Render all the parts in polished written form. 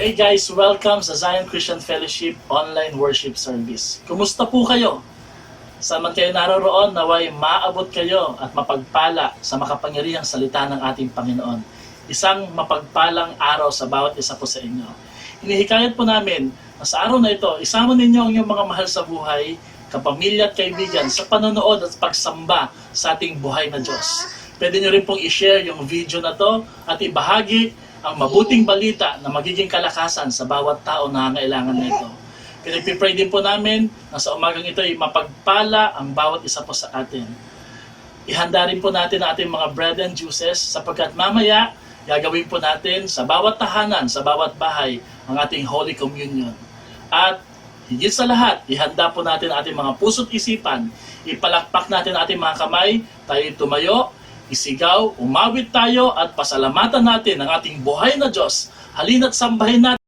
Hey guys, welcome sa Zion Christian Fellowship Online Worship Service. Kumusta po kayo? Saan man kayo naroroon, naway maabot kayo at mapagpala sa makapangyarihang salita ng ating Panginoon. Isang mapagpalang araw sa bawat isa po sa inyo. Hinihikayat po namin na sa araw na ito, isama ninyo ang inyong mga mahal sa buhay, kapamilya at kaibigan sa panonood at pagsamba sa ating buhay na Diyos. Pwede nyo rin pong i-share yung video na to at ibahagi ang mabuting balita na magiging kalakasan sa bawat tao na nangangailangan nito. Pinagpipray din po namin na sa umagang ito ay mapagpala ang bawat isa po sa atin. Ihanda rin po natin ang ating mga bread and juices sapagkat mamaya gagawin po natin sa bawat tahanan, sa bawat bahay ang ating Holy Communion. At higit sa lahat, ihanda po natin ang ating mga puso't isipan. Ipalakpak natin ang ating mga kamay, tayo tumayo, isigaw, umawit tayo at pasalamatan natin ang ating buhay na Diyos. Halina't sambahin natin.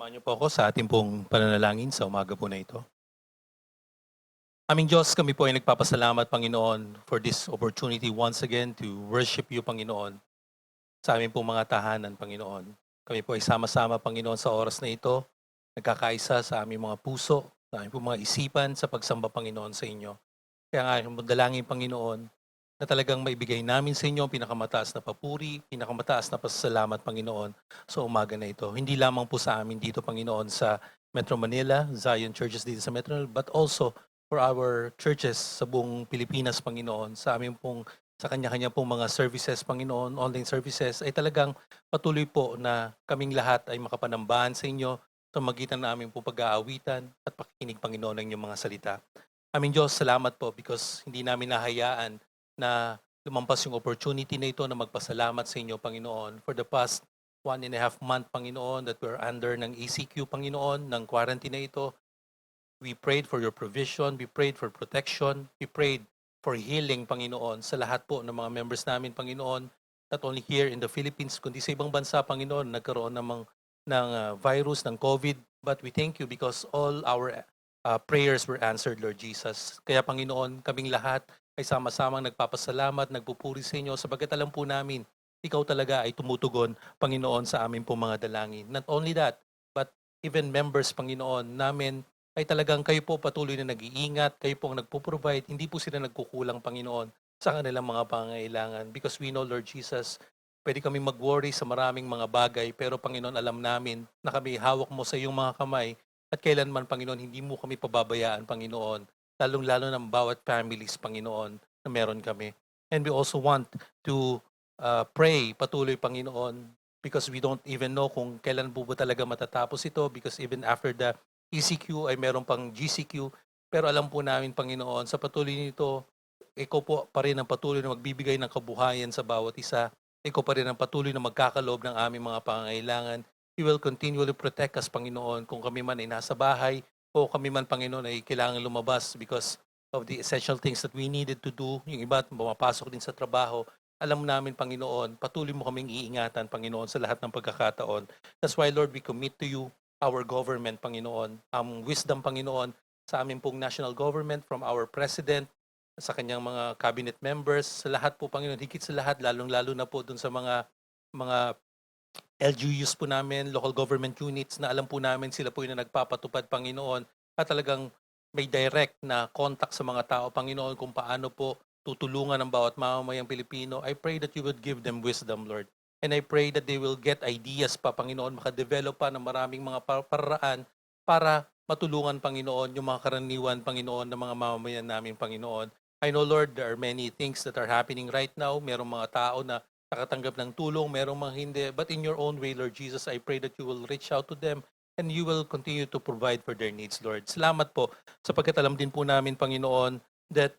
Samahan niyo po ako sa ating pong pananalangin sa umaga po na ito. Aming Diyos, kami po ay nagpapasalamat, Panginoon, for this opportunity once again to worship you, Panginoon, sa aming pong mga tahanan, Panginoon. Kami po ay sama-sama, Panginoon, sa oras na ito, nagkakaisa sa aming mga puso, sa aming pong mga isipan, sa pagsamba, Panginoon, sa inyo. Kaya nga, ang dalangin, Panginoon, na talagang maibigay namin sa inyo ang pinakamataas na papuri, pinakamataas na pasasalamat, Panginoon, sa umaga na ito. Hindi lamang po sa amin dito, Panginoon, sa Metro Manila, Zion Churches dito sa Metro Manila, but also for our churches sa buong Pilipinas, Panginoon, sa amin pong sa kanya-kanya pong mga services, Panginoon, online services, ay talagang patuloy po na kaming lahat ay makapanambahan sa inyo sa magitan na aming pong pag-aawitan at pakikinig, Panginoon, ng inyong mga salita. Aming Diyos, salamat po because hindi namin nahayaan na lumampas yung opportunity na ito na magpasalamat sa inyo, Panginoon, for the past 1.5 month, Panginoon, that we're under ng ECQ, Panginoon, ng quarantine na ito. We prayed for your provision, we prayed for protection, we prayed for healing, Panginoon, sa lahat po ng mga members namin, Panginoon, not only here in the Philippines, kundi sa ibang bansa, Panginoon, nagkaroon ng virus, ng COVID. But we thank you because all our prayers were answered, Lord Jesus. Kaya, Panginoon, kaming lahat ay sama-samang nagpapasalamat, nagpupuri sa inyo, sabagat alam po namin, ikaw talaga ay tumutugon, Panginoon, sa amin po mga dalangin. Not only that, but even members, Panginoon, namin ay talagang kayo po patuloy na nag-iingat, kayo po ang nagpo-provide, hindi po sila nagkukulang, Panginoon, sa kanilang mga pangangailangan. Because we know, Lord Jesus, pwede kami mag-worry sa maraming mga bagay, pero Panginoon, alam namin na kami hawak mo sa iyong mga kamay at kailanman, Panginoon, hindi mo kami pababayaan, Panginoon, lalong-lalo ng bawat families, Panginoon, na meron kami. And we also want to pray patuloy, Panginoon, because we don't even know kung kailan po ba talaga matatapos ito because even after the ECQ ay meron pang GCQ. Pero alam po namin, Panginoon, sa patuloy nito, ikaw po pa rin ang patuloy na magbibigay ng kabuhayan sa bawat isa. Ikaw pa rin ang patuloy na magkakaloob ng aming mga pangangailangan. You will continually protect us, Panginoon, kung kami man ay nasa bahay o kami man, Panginoon, ay kailangan lumabas because of the essential things that we needed to do. Yung iba, pumapasok din sa trabaho. Alam namin, Panginoon, patuloy mo kaming iingatan, Panginoon, sa lahat ng pagkakataon. That's why, Lord, we commit to you our government, Panginoon, ang wisdom, Panginoon, sa aming pong national government, from our president, sa kanyang mga cabinet members, sa lahat po, Panginoon, higit sa lahat, lalong-lalo na po dun sa mga LGUs po namin, local government units, na alam po namin sila po yung nagpapatupad, Panginoon, at talagang may direct na contact sa mga tao, Panginoon, kung paano po tutulungan ang bawat mamamayang Pilipino. I pray that you would give them wisdom, Lord. And I pray that they will get ideas pa, Panginoon, makadevelop pa ng maraming mga paraan para matulungan, Panginoon, yung mga karaniwan, Panginoon, ng mga mamamayan namin, Panginoon. I know, Lord, there are many things that are happening right now. Merong mga tao na nakatanggap ng tulong, merong mga hindi. But in your own way, Lord Jesus, I pray that you will reach out to them and you will continue to provide for their needs, Lord. Salamat po sapagkat alam din po namin, Panginoon, that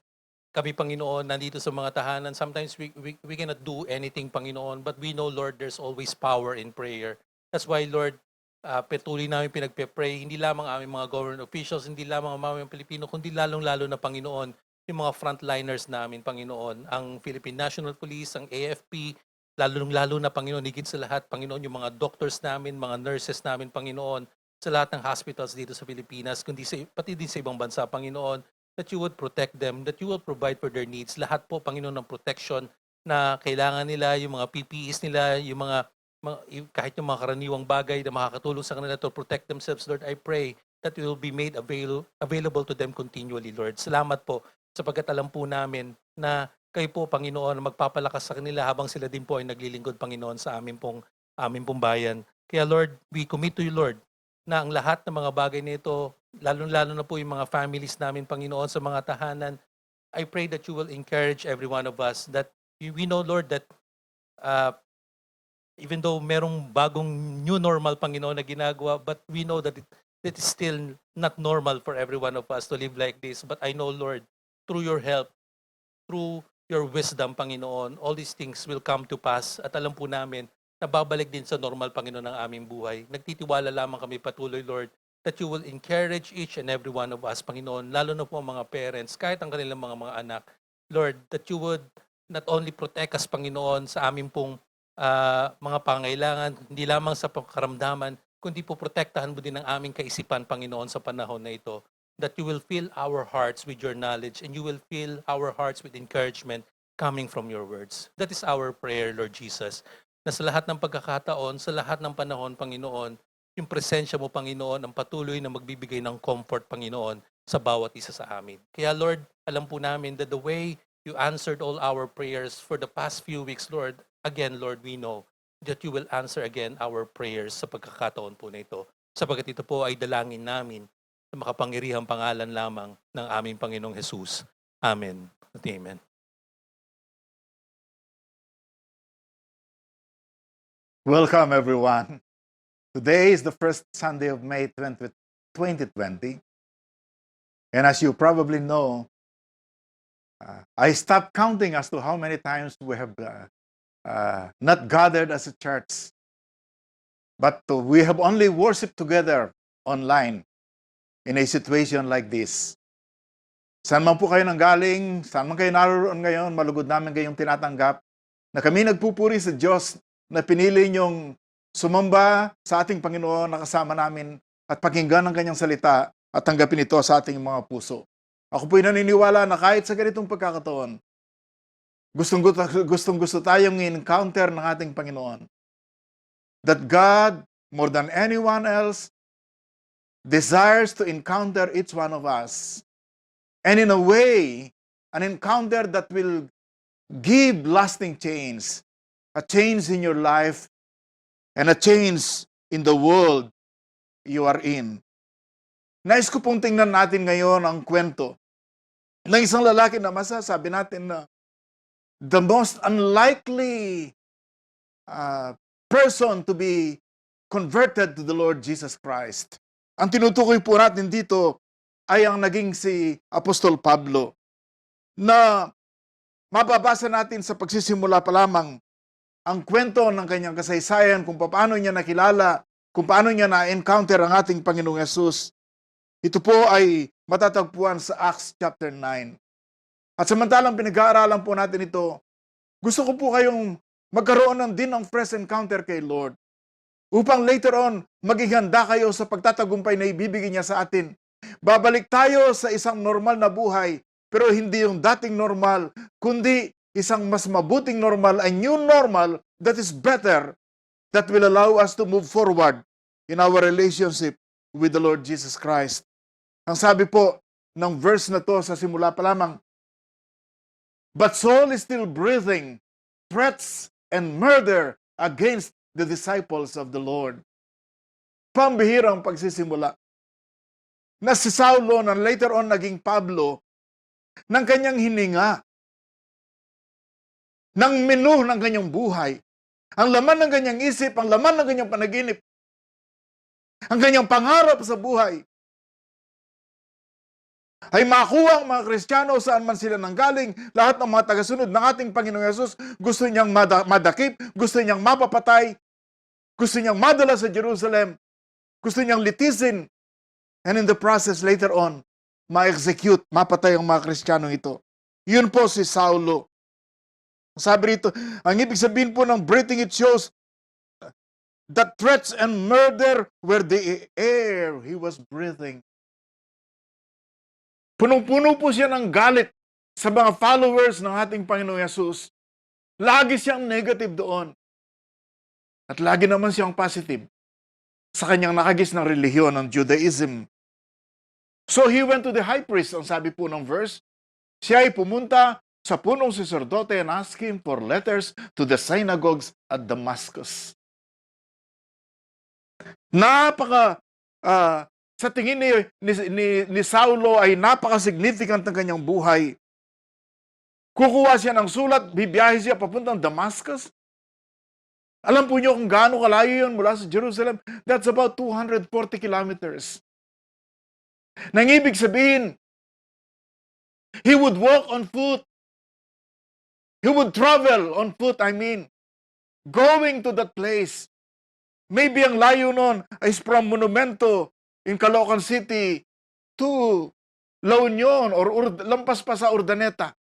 kami, Panginoon, nandito sa mga tahanan. Sometimes we cannot do anything, Panginoon, but we know, Lord, there's always power in prayer. That's why, Lord, patuloy namin pinagpe-pray, hindi lamang aming mga government officials, hindi lamang ang mga Pilipino, kundi lalong-lalo na, Panginoon, yung mga frontliners namin, Panginoon, ang Philippine National Police, ang AFP, lalong-lalo na, Panginoon, higit sa lahat, Panginoon, yung mga doctors namin, mga nurses namin, Panginoon, sa lahat ng hospitals dito sa Pilipinas, kundi pati din sa ibang bansa, Panginoon, that you would protect them, that you will provide for their needs. Lahat po, Panginoon, ng protection na kailangan nila, yung mga PPEs nila, yung kahit yung mga karaniwang bagay na makakatulong sa kanila to protect themselves, Lord, I pray that it will be made available to them continually, Lord. Salamat po sapagkat alam po namin na kayo po, Panginoon, magpapalakas sa kanila habang sila din po ay naglilingkod, Panginoon, sa amin pong bayan. Kaya, Lord, we commit to you, Lord, na ang lahat ng mga bagay nito, lalong-lalo na po yung mga families namin, Panginoon, sa mga tahanan, I pray that you will encourage every one of us that we know, Lord, that even though merong bagong new normal, Panginoon, na ginagawa, but we know that it is still not normal for every one of us to live like this. But I know, Lord, through your help, through your wisdom, Panginoon, all these things will come to pass. At alam po namin na babalik din sa normal, Panginoon, ng aming buhay. Nagtitiwala lamang kami patuloy, Lord, that you will encourage each and every one of us, Panginoon, lalo na po ang mga parents, kahit ang kanilang mga anak. Lord, that you would not only protect us, Panginoon, sa aming pong mga pangailangan, hindi lamang sa pangkaramdaman, kundi po protektahan mo din ang aming kaisipan, Panginoon, sa panahon na ito, that you will fill our hearts with your knowledge and you will fill our hearts with encouragement coming from your words. That is our prayer, Lord Jesus, na sa lahat ng pagkakataon, sa lahat ng panahon, Panginoon, yung presensya mo, Panginoon, ang patuloy na magbibigay ng comfort, Panginoon, sa bawat isa sa amin. Kaya, Lord, alam po namin that the way you answered all our prayers for the past few weeks, Lord, again, Lord, we know that you will answer again our prayers sa pagkakataon po na ito. Sapagat ito po ay dalangin namin sa makapangyarihang pangalan lamang ng aming Panginoong Jesus. Amen at amen. Welcome, everyone. Today is the first Sunday of May 2020. And as you probably know, I stopped counting as to how many times we have not gathered as a church. But we have only worshiped together online in a situation like this. Saan man po kayo nanggaling, saan man kayo naroon ngayon, malugod namin kayong tinatanggap na kami nagpupuri sa Diyos na pinili niyong sumamba sa ating Panginoon na kasama namin at pakinggan ang kanyang salita at tanggapin ito sa ating mga puso. Ako po'y naniniwala na kahit sa ganitong pagkakataon, gustong-gusto tayong encounter ng ating Panginoon. That God, more than anyone else, desires to encounter each one of us. And in a way, an encounter that will give lasting change. A change in your life and a change in the world you are in. Nais ko pong tingnan natin ngayon ang kwento ng isang lalaki na masasabi natin na the most unlikely person to be converted to the Lord Jesus Christ. Ang tinutukoy po natin dito ay ang naging si Apostol Pablo na mababasa natin sa pagsisimula pa lamang ang kwento ng kanyang kasaysayan kung paano niya nakilala, kung paano niya na-encounter ang ating Panginoong Yesus. Ito po ay matatagpuan sa Acts chapter 9. At samantalang pinag-aaralan po natin ito, gusto ko po kayong magkaroon din ng fresh encounter kay Lord. Upang later on, maging handa kayo sa pagtatagumpay na ibibigay niya sa atin. Babalik tayo sa isang normal na buhay, pero hindi yung dating normal, kundi isang mas mabuting normal, a new normal that is better, that will allow us to move forward in our relationship with the Lord Jesus Christ. Ang sabi po ng verse na to sa simula pa lamang, but Saul is still breathing threats and murder against the disciples of the Lord. Pambihirang pagsisimula na si Saulo na later on naging Pablo ng kanyang hininga, ng menu ng kanyang buhay, ang laman ng kanyang isip, ang laman ng kanyang panaginip, ang kanyang pangarap sa buhay, ay makuha ang mga Kristiyano saan man sila nanggaling, lahat ng mga tagasunod ng ating Panginoong Yesus, gusto niyang madakip, gusto niyang mapapatay, gusto niyang madala sa Jerusalem, gusto niyang litisin, and in the process later on, ma-execute, mapatay ang mga Kristiyano ito. Yun po si Saulo. Sabi rito, ang ibig sabihin po ng breathing, it shows that threats and murder were the air he was breathing. Punong-puno po siya ng galit sa mga followers ng ating Panginoong Yesus. Lagi siyang negative doon. At lagi naman siyang positive sa kanyang nakagis ng relihiyon ng Judaism. So he went to the high priest, ang sabi po ng verse. Siya ay pumunta sa punong sacerdote and asked him for letters to the synagogues at Damascus. Sa tingin ni Saulo ay napaka-significant ng kanyang buhay. Kukuha siya ng sulat, bibiyahe siya papuntang Damascus. Alam po niyo kung gaano kalayo yun mula sa Jerusalem? That's about 240 kilometers. Nang ibig sabihin, he would walk on foot. He would travel on foot, going to that place. Maybe ang layo nun is from Monumento in Caloocan City to La Union or lampas pa sa Urdaneta.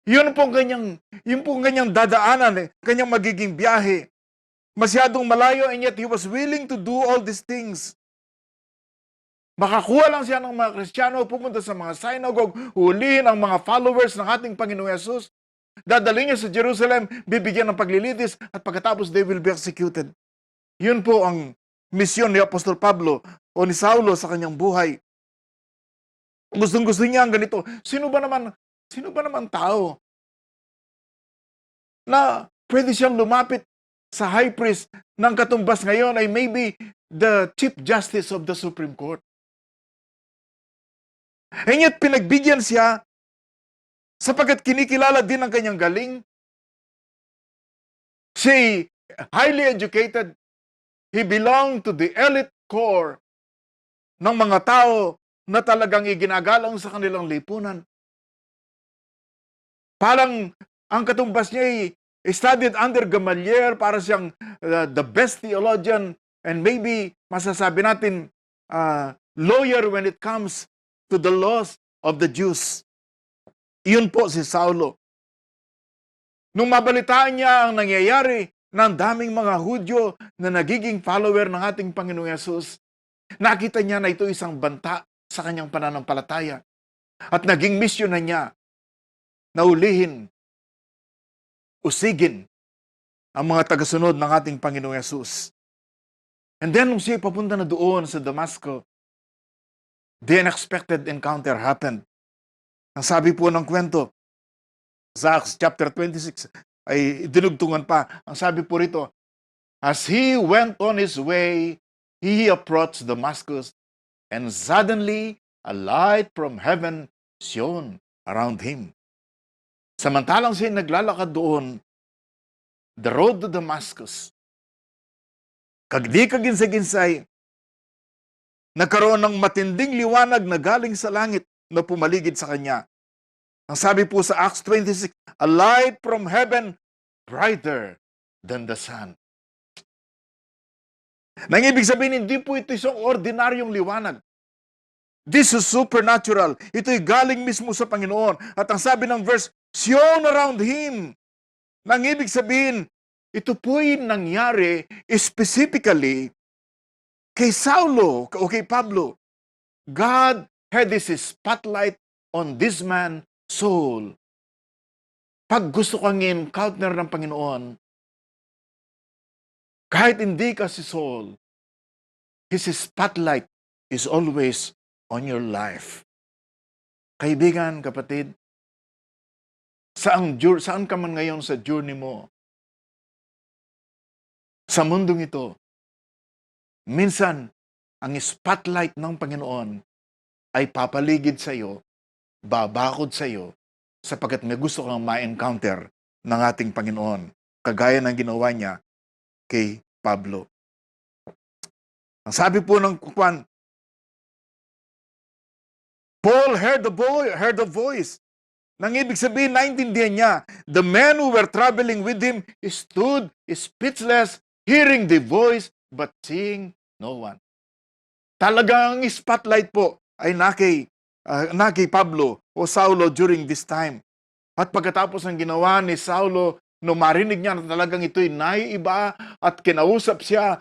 Yun pong kanyang dadaanan, kanyang magiging biyahe. masyadong malayo, and yet he was willing to do all these things. Makakuha lang siya ng mga Kristiyano, pumunta sa mga synagogue, hulihin ang mga followers ng ating Panginoong Yesus, dadalhin niya sa Jerusalem, bibigyan ng paglilitis, at pagkatapos they will be executed. Yun po ang misyon ni Apostol Pablo o ni Saulo sa kanyang buhay. Gustong-gusto niya ang ganito. Sino ba naman tao na pwede siyang lumapit sa high priest ng katumbas ngayon ay maybe the Chief Justice of the Supreme Court. And yet, pinagbigyan siya sapagkat kinikilala din ang kanyang galing. Siya highly educated. He belonged to the elite core ng mga tao na talagang iginagalang sa kanilang lipunan. Parang ang katumbas niya ay studied under Gamaliel, para siyang the best theologian, and maybe masasabi natin lawyer when it comes to the laws of the Jews. Iyon po si Saulo. Nung mabalitaan niya ang nangyayari ng daming mga Hudyo na nagiging follower ng ating Panginoong Yesus, nakita niya na ito isang banta sa kanyang pananampalataya. At naging misyon na niya na ulihin, usigin ang mga tagasunod ng ating Panginoong Yesus. And then, nung siya papunta na doon sa Damasco, the unexpected encounter happened. Ang sabi po ng kwento, sa Acts chapter 26, ay dinugtungan pa. Ang sabi po rito, as he went on his way, he approached Damascus, and suddenly a light from heaven shone around him. Samantalang siya naglalakad doon, the road to Damascus, kagdi kaginsay-ginsay, nagkaroon ng matinding liwanag na galing sa langit na pumaligid sa kanya. Ang sabi po sa Acts 26, a light from heaven brighter than the sun. Nang ibig sabihin, hindi po ito isang ordinaryong liwanag. This is supernatural. Ito'y galing mismo sa Panginoon. At ang sabi ng verse, shone around him. Nang ibig sabihin, ito po'y nangyari specifically kay Saulo o kay Pablo. God had this spotlight on this man's soul. Pag gusto kang i-encounter ng Panginoon, kahit hindi ka si Saul, His spotlight is always on your life. Kaibigan, kapatid, saan ka man ngayon sa journey mo, sa mundong ito, minsan, ang spotlight ng Panginoon ay papaligid sa iyo, babakod sa iyo, sapagkat may gusto kang ma-encounter ng ating Panginoon, kagaya ng ginawa niya kay Pablo. Ang sabi po ng Kuwan, Paul heard the voice. Nang ibig sabihin, naintindihan niya, the men who were traveling with him stood speechless, hearing the voice, but seeing no one. Talagang spotlight po ay nakay Pablo o Saulo during this time. At pagkatapos ng ginawa ni Saulo, nung marinig niya na talagang ito'y naiiba at kinausap siya,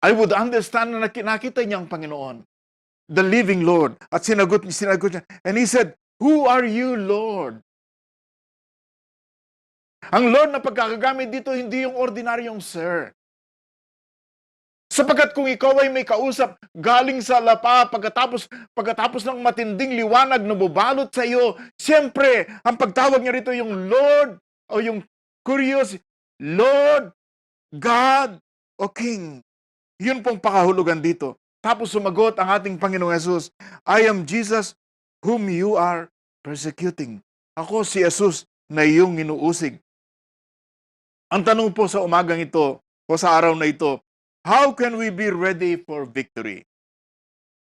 I would understand na nakita niya ang Panginoon, the living Lord. At sinagot niya, and he said, who are you, Lord? Ang Lord na pagkakagamit dito, hindi yung ordinaryong sir. Sapagkat kung ikaw ay may kausap galing sa lapa, pagkatapos ng matinding liwanag na bubalot sa iyo, siyempre, ang pagtawag niya rito yung Lord o yung curious, Lord, God, o King. Yun pong pakahulugan dito. Tapos sumagot ang ating Panginoong Yesus, I am Jesus whom you are persecuting. Ako si Jesus na iyong inuusig. Ang tanong po sa umagang ito, o sa araw na ito, how can we be ready for victory?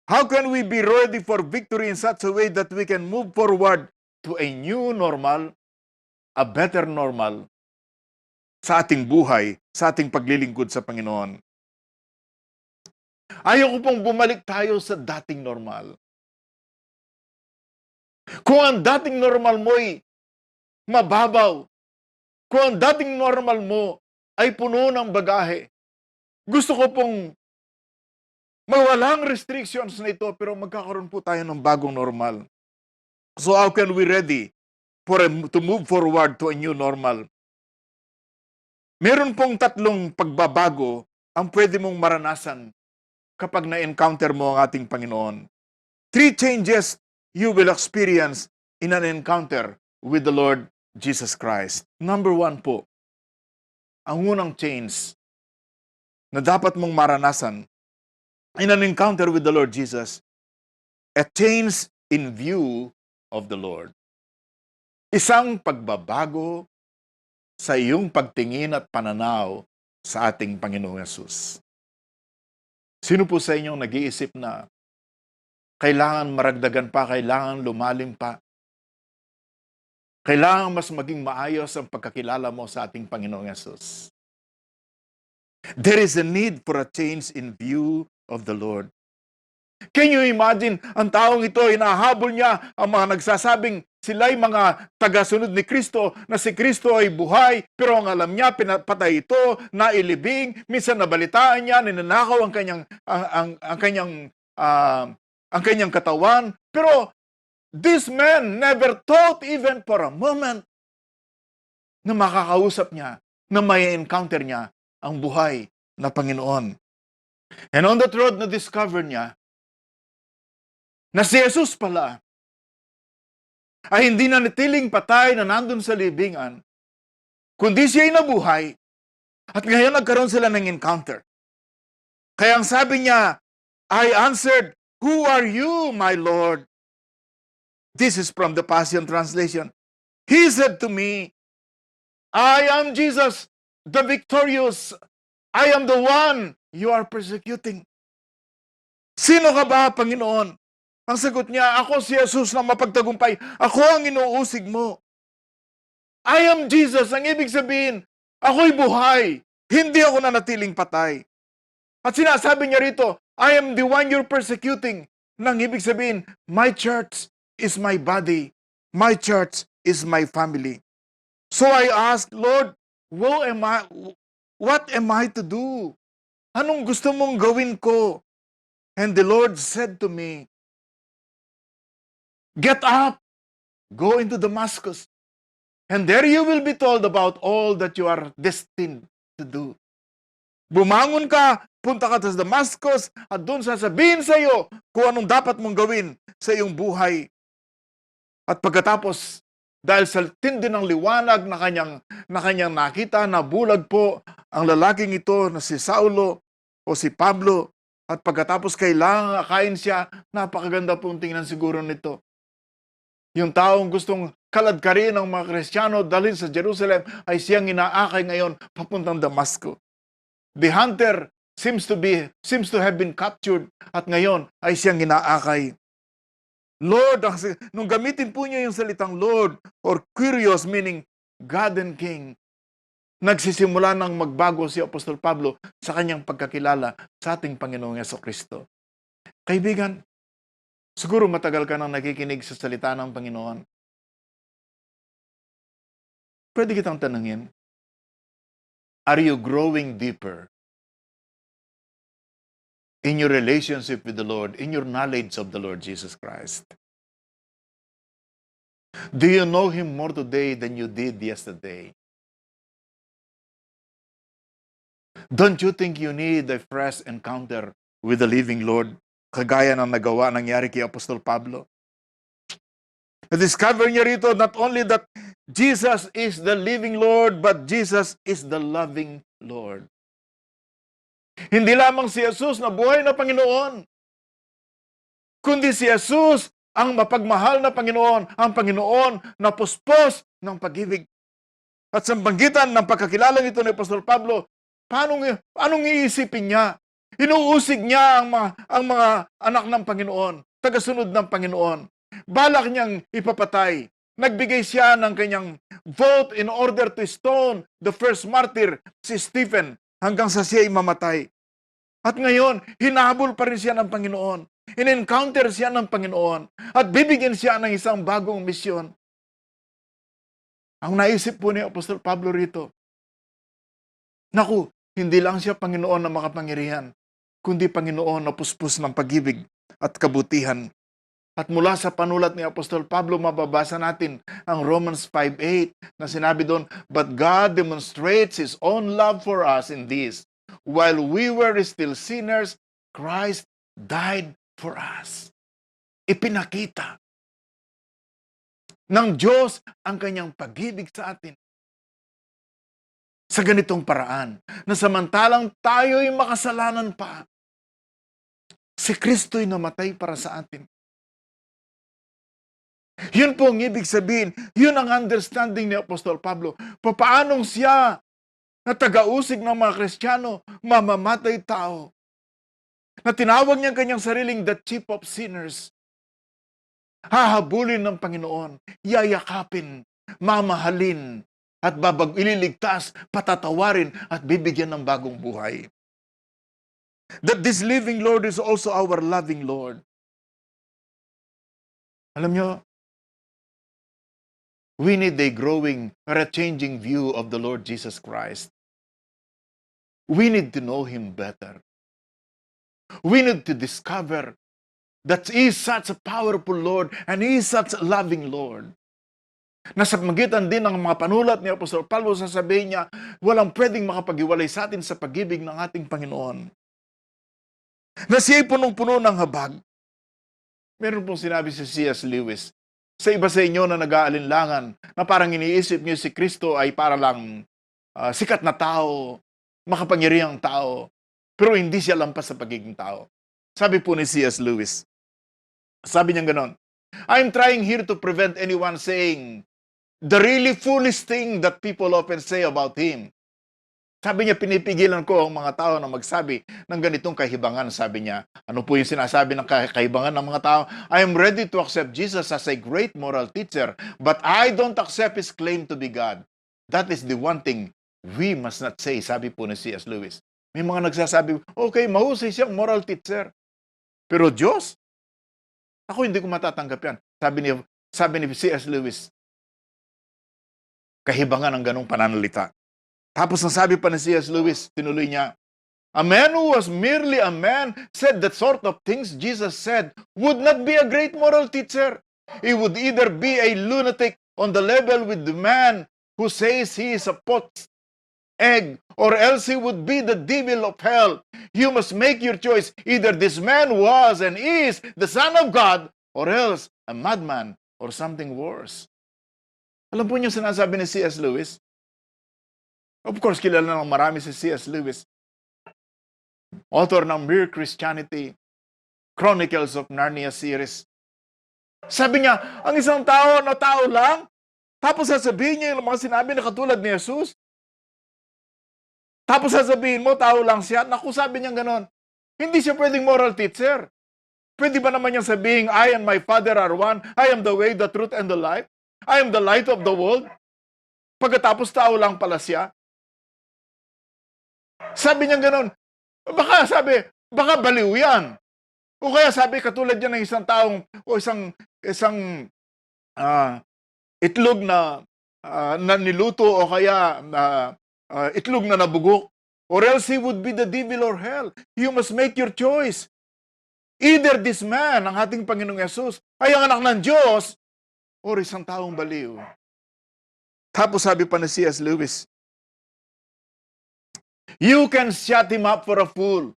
How can we be ready for victory in such a way that we can move forward to a new normal, a better normal, sa ating buhay, sa ating paglilingkod sa Panginoon? Ayaw ko pong bumalik tayo sa dating normal. Kung ang dating normal mo'y mababaw, kung ang dating normal mo ay puno ng bagahe. Gusto ko pong mawalang restrictions na ito, pero magkakaroon po tayo ng bagong normal. So how can we ready to move forward to a new normal? Meron pong tatlong pagbabago ang pwede mong maranasan kapag na-encounter mo ang ating Panginoon. 3 changes you will experience in an encounter with the Lord Jesus Christ. Number 1 po, ang unang change na dapat mong maranasan in an encounter with the Lord Jesus, a change in view of the Lord. Isang pagbabago sa iyong pagtingin at pananaw sa ating Panginoong Yesus. Sino po sa inyong nag-iisip na kailangan maragdagan pa, kailangan lumalim pa, kailangan mas maging maayos ang pagkakilala mo sa ating Panginoong Yesus? There is a need for a change in view of the Lord. Can you imagine, ang taong ito, hinahabol niya ang mga nagsasabing sila'y mga tagasunod ni Kristo, na si Kristo ay buhay, pero ang alam niya, pinapatay ito, nailibing, minsan nabalitaan niya, ninanakaw ang kanyang katawan. Pero this man never thought even for a moment na makakausap niya, na may encounter niya ang buhay na Panginoon. And on that road, na-discover niya na si Jesus pala ay hindi na natiling patay na nandun sa libingan, kundi siya ay nabuhay, at ngayon nagkaroon sila ng encounter. Kaya ang sabi niya, I answered, "Who are you, my Lord?" This is from the Passion Translation. He said to me, I am Jesus, the victorious. I am the one you are persecuting. Sino ka ba, Panginoon? Ang sagot niya, ako si Jesus na mapagtagumpay. Ako ang inuusig mo. I am Jesus. Ang ibig sabihin, ako'y buhay. Hindi ako nanatiling patay. At sinasabi niya rito, I am the one you're persecuting. Nang ibig sabihin, my church is my body. My church is my family. So I asked, Lord, what am I to do? Anong gusto mong gawin ko? And the Lord said to me, get up, go into Damascus, and there you will be told about all that you are destined to do. Bumangon ka, punta ka sa Damascus, at doon sasabihin sa iyo kung anong dapat mong gawin sa iyong buhay. At pagkatapos, dahil sa tindi ng liwanag na kanyang nakita, nabulag po ang lalaking ito na si Saulo o si Pablo. At pagkatapos kailangan akain siya, napakaganda pong tingnan siguro nito. Yung taong gustong kaladkarin ng mga Kristiyano dalhin sa Jerusalem ay siyang inaakay ngayon papuntang Damasco. The hunter seems to have been captured at ngayon ay siyang inaakay. Lord, nung gamitin po niya yung salitang Lord or Kyrios meaning God and King, nagsisimula ng magbago si Apostol Pablo sa kanyang pagkakilala sa ating Panginoong Jesucristo. Kaibigan, siguro matagal ka nang nakikinig sa salita ng Panginoon. Pwede kitang tanungin, are you growing deeper in your relationship with the Lord, in your knowledge of the Lord Jesus Christ? Do you know Him more today than you did yesterday? Don't you think you need a fresh encounter with the living Lord, kagaya ng nangyari kay Apostol Pablo? Na-discover niya rito not only that Jesus is the living Lord, but Jesus is the loving Lord. Hindi lamang si Jesus na buhay na Panginoon, kundi si Jesus ang mapagmahal na Panginoon, ang Panginoon na puspos ng pag-ibig. At sa banggitan ng pagkakilala nito ni Apostol Pablo, anong iisipin niya? Inuusig niya ang mga anak ng Panginoon, tagasunod ng Panginoon. Balak niyang ipapatay. Nagbigay siya ng kanyang vote in order to stone the first martyr, si Stephen, hanggang sa siya ay mamatay. At ngayon, hinahabol pa rin siya ng Panginoon. In-encounter siya ng Panginoon. At bibigyan siya ng isang bagong misyon. Ang naisip po ni Apostol Pablo rito, Naku, hindi lang siya Panginoon na makapangyarihan, kundi Panginoon na puspos ng pag-ibig at kabutihan. At mula sa panulat ni Apostol Pablo, mababasa natin ang Romans 5:8 na sinabi doon, "But God demonstrates His own love for us in this, while we were still sinners, Christ died for us." Ipinakita ng Diyos ang kanyang pag-ibig sa atin sa ganitong paraan, na samantalang tayo'y makasalanan pa, si Kristo'y namatay para sa atin. Yun po ang ibig sabihin, yun ang understanding ni Apostol Pablo. Papaanong siya na taga-usig ng mga Kristiyano, mamamatay tao, na tinawag niya kanyang sariling the chief of sinners, hahabulin ng Panginoon, yayakapin, mamahalin, at ililigtas, patatawarin, at bibigyan ng bagong buhay. That this living Lord is also our loving Lord. Alam nyo, we need a growing or a changing view of the Lord Jesus Christ. We need to know Him better. We need to discover that He is such a powerful Lord and He is such a loving Lord. Nasa magitan din ng mga panulat ni Apostol Pablo, sasabihin niya, walang pwedeng makapag-iwalay sa atin sa pag-ibig ng ating Panginoon. Na siya'y punong-puno ng habag. Meron pong sinabi si C.S. Lewis, sa iba sa inyo na nag-aalinlangan, na parang iniisip niyo si Kristo ay para lang sikat na tao, makapangyarihang tao, pero hindi siya lampas sa pagiging tao. Sabi po ni C.S. Lewis, sabi niya ganon, "I'm trying here to prevent anyone saying the really foolish thing that people often say about Him." Sabi niya, pinipigilan ko ang mga tao na magsabi ng ganitong kahibangan. Sabi niya, ano po yung sinasabi ng kahibangan ng mga tao? "I am ready to accept Jesus as a great moral teacher, but I don't accept His claim to be God. That is the one thing we must not say," sabi po ni C.S. Lewis. May mga nagsasabi, okay, mahusay siyang moral teacher. Pero Diyos? Ako hindi ko matatanggap yan. Sabi ni C.S. Lewis, kahibangan ng ganong pananalita. Tapos ang sabi pa ni C.S. Lewis, tinuloy niya, "A man who was merely a man said that sort of things Jesus said would not be a great moral teacher. He would either be a lunatic on the level with the man who says he is a poached egg, or else he would be the devil of hell. You must make your choice. Either this man was and is the Son of God, or else a madman or something worse." Alam po niyo sinasabi ni C.S. Lewis? Of course, kilala ng marami si C.S. Lewis. Author ng Mere Christianity, Chronicles of Narnia series. Sabi niya, ang isang tao na tao lang, tapos sasabihin niya yung mga sinabi na katulad ni Jesus. Tapos sasabihin mo, tao lang siya. Naku, sabi niya ganon. Hindi siya pwedeng moral teacher. Pwede ba naman niyang sabihin, I and my Father are one. I am the way, the truth, and the life. I am the light of the world. Pagkatapos tao lang pala siya. Sabi niya ganon. Baka baliw yan. O kaya sabi, katulad yan ng isang taong, o isang itlog na niluto, o kaya itlog na nabugok. Or else he would be the devil or hell. You must make your choice. Either this man, ang ating Panginoong Yesus, ay ang anak ng Diyos, or isang taong baliw. Tapos sabi pa ni C.S. Lewis, you can shut him up for a fool.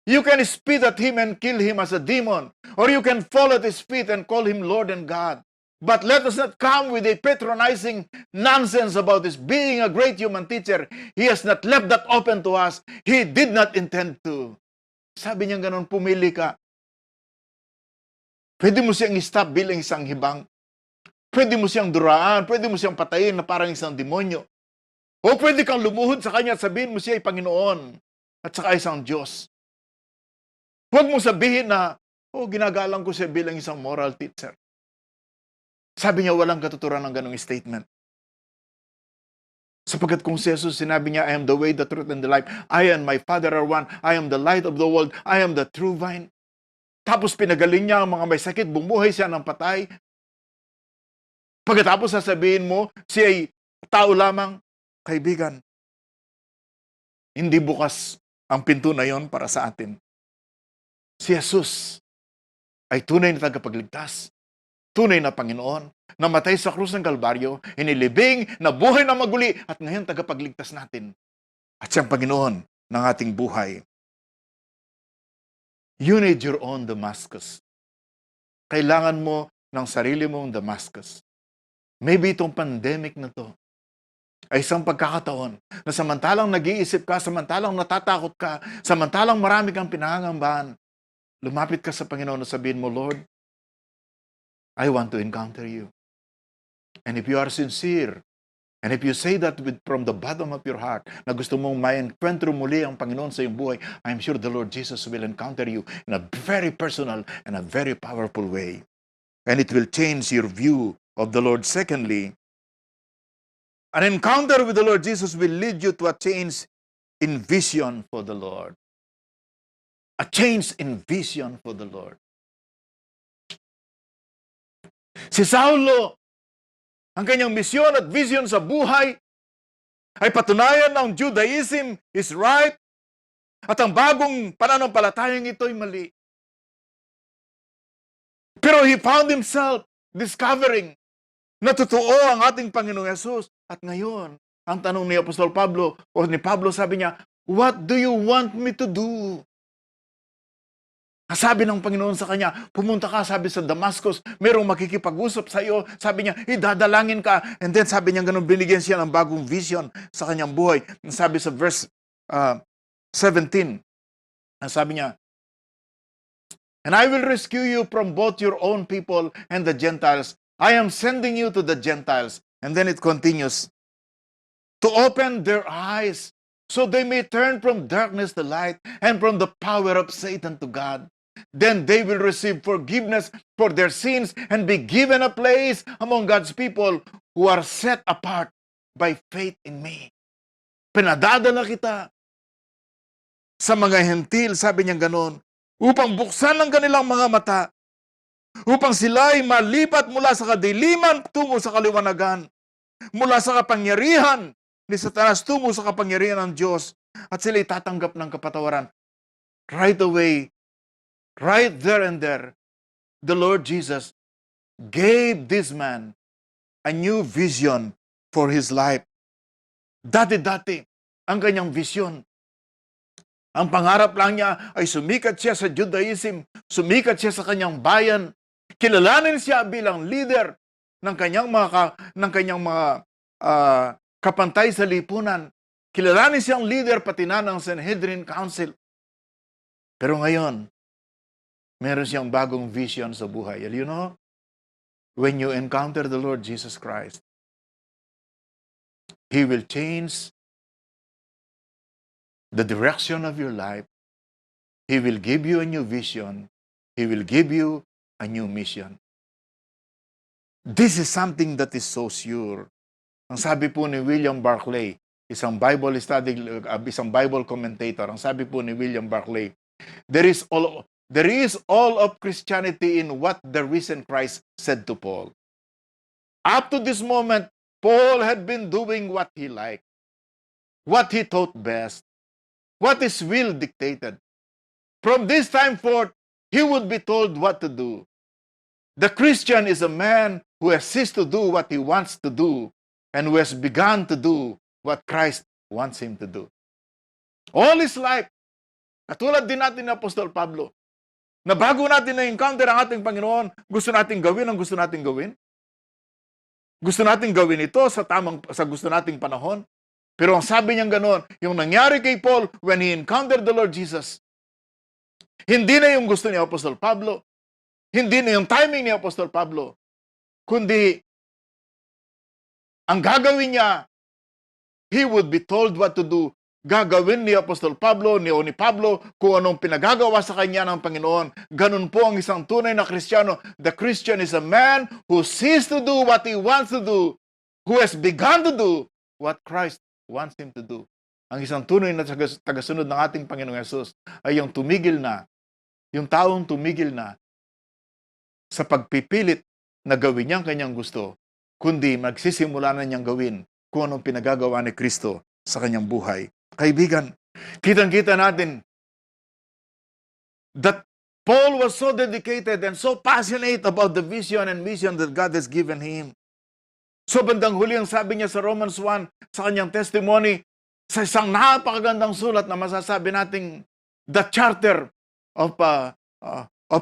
You can spit at him and kill him as a demon. Or you can fall at his feet and call him Lord and God. But let us not come with a patronizing nonsense about his being a great human teacher. He has not left that open to us. He did not intend to. Sabi niya ganun, pumili ka. Pwede mo siyang stop bilang isang hibang. Pwede mo siyang duraan. Pwede mo siyang patayin na parang isang demonyo. O pwede kang lumuhod sa kanya at sabihin mo siya ay Panginoon at saka isang Diyos. Huwag mo sabihin na, ginagalang ko siya bilang isang moral teacher. Sabi niya, walang katuturan ng ganong statement. Sapagkat kung si Jesus, sinabi niya, I am the way, the truth, and the life. I and my Father are one. I am the light of the world. I am the true vine. Tapos pinagaling niya ang mga may sakit, bumuhay siya ng patay. Pagkatapos sasabihin mo, siya ay tao lamang, kaibigan. hindi bukas ang pinto na yon para sa atin. Si Jesus ay tunay na tagapagligtas, tunay na Panginoon, namatay sa krus ng Kalbaryo, inilibing, nabuhay na maguli, at ngayon tagapagligtas natin. At siyang Panginoon ng ating buhay. You need your own Damascus. Kailangan mo ng sarili mong Damascus. Maybe itong pandemic na to ay isang pagkakataon na samantalang nag-iisip ka, samantalang natatakot ka, samantalang marami kang pinangangambahan, lumapit ka sa Panginoon at sabihin mo, Lord, I want to encounter you. And if you are sincere, and if you say that from the bottom of your heart, na gusto mong ma-encuentro muli ang Panginoon sa iyong buhay, I'm sure the Lord Jesus will encounter you in a very personal and a very powerful way. And it will change your view of the Lord. Secondly, an encounter with the Lord Jesus will lead you to a change in vision for the Lord. A change in vision for the Lord. Si Saulo, ang kanyang misyon at vision sa buhay ay patunayan ng Judaism is right at ang bagong pananampalatayang ito ay mali. Pero he found himself discovering na totoo ang ating Panginoong Yesus. At ngayon, ang tanong ni Apostol Pablo, o ni Pablo, sabi niya, what do you want me to do? Sabi ng Panginoon sa kanya, pumunta ka, sabi sa Damascus, merong makikipag-usap sa iyo. Sabi niya, idadalangin ka. And then sabi niya, ganun, binigyan siya ng bagong vision sa kanyang buhay. Sabi sa verse 17, sabi niya, and I will rescue you from both your own people and the Gentiles. I am sending you to the Gentiles. And then it continues, to open their eyes so they may turn from darkness to light and from the power of Satan to God. Then they will receive forgiveness for their sins and be given a place among God's people who are set apart by faith in me. Pinadadala kita sa mga hentil, sabi niya ganon, upang buksan ang kanilang mga mata, upang sila ay malipat mula sa kadiliman tungo sa kaliwanagan, mula sa kapangyarihan ni Satanas tungo sa kapangyarihan ng Diyos, at sila itatanggap ng kapatawaran. Right away, right there and there, the Lord Jesus gave this man a new vision for his life. Dati-dati, ang kanyang vision, ang pangarap lang niya ay sumikat siya sa Judaism, sumikat siya sa kanyang bayan, kilalanin siya bilang leader ng kanyang mga kapantay sa lipunan, kilalanin siyang leader pati na ng Sanhedrin Council. Pero ngayon, meron siyang bagong vision sa buhay. You know, when you encounter the Lord Jesus Christ, He will change the direction of your life. He will give you a new vision. He will give you a new mission. This is something that is so sure. Ang sabi po ni William Barclay, isang Bible commentator, ang sabi po ni William Barclay, there is all of Christianity in what the risen Christ said to Paul. Up to this moment, Paul had been doing what he liked, what he thought best, what his will dictated. From this time forth, he would be told what to do. The Christian is a man who has ceased to do what he wants to do and who has begun to do what Christ wants him to do. All his life, katulad din natin ni Apostol Pablo, na bago natin na-encounter ang ating Panginoon, gusto nating gawin ang gusto nating gawin. Gusto nating gawin ito sa gusto nating panahon. Pero ang sabi niyang ganoon, yung nangyari kay Paul when he encountered the Lord Jesus, hindi na yung gusto ni Apostol Pablo, hindi na yung timing ni Apostol Pablo, kundi ang gagawin niya, he would be told what to do. Gagawin ni Apostol Pablo, ni Pablo, kung anong pinagagawa sa kanya ng Panginoon. Ganun po ang isang tunay na Kristiyano. The Christian is a man who ceases to do what he wants to do, who has begun to do what Christ wants him to do. Ang isang tunay na tagasunod ng ating Panginoong Yesus ay yung tumigil na, yung taong tumigil na sa pagpipilit na gawin niyang kanyang gusto, kundi magsisimula na niyang gawin kung anong pinagagawa ni Kristo sa kanyang buhay. Kaibigan, Kitang-kita natin that Paul was so dedicated and so passionate about the vision and mission that God has given him. So bandang huli ang sabi niya sa Romans 1, sa kanyang testimony, sa isang napakagandang sulat na masasabi nating the charter of